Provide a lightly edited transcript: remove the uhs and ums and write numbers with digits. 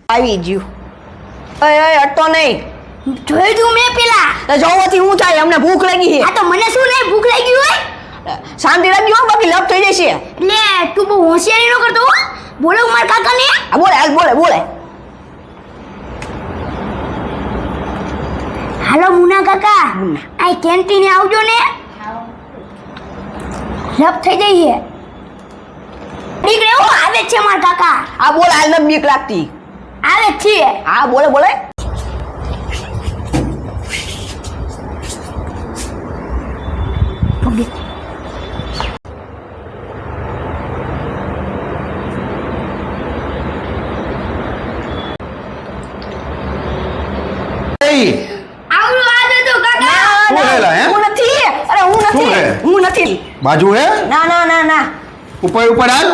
આવી ગયું. એ અટતો નહીં. જોઈ તું મેં પેલા. તો જોવાથી હું થાય? અમને ભૂખ લાગી છે. આ તો મને શું નહીં ભૂખ લાગી હોય. શાંતિ રાખજો બાકી લપ થઈ જશે. એટલે તું બહુ હોશિયારી ન કરતો હો. બોલો મારા કાકાને. આ બોલે હાલ બોલે. હાલો મુના કાકા. આ કેન્ટીને આવજો ને. લપ થઈ જઈએ. દીકરે ઓ આવે છે મારા કાકા. આ બોલે હાલ ન બીક લાગતી. આવે છે. હા બોલે. આવડું આ દો કાકા. શું હેલા, હે? હું નથી. અરે હું શું નથી. હે? હું નથી. બાજુ હે ના. ઉપર હાલ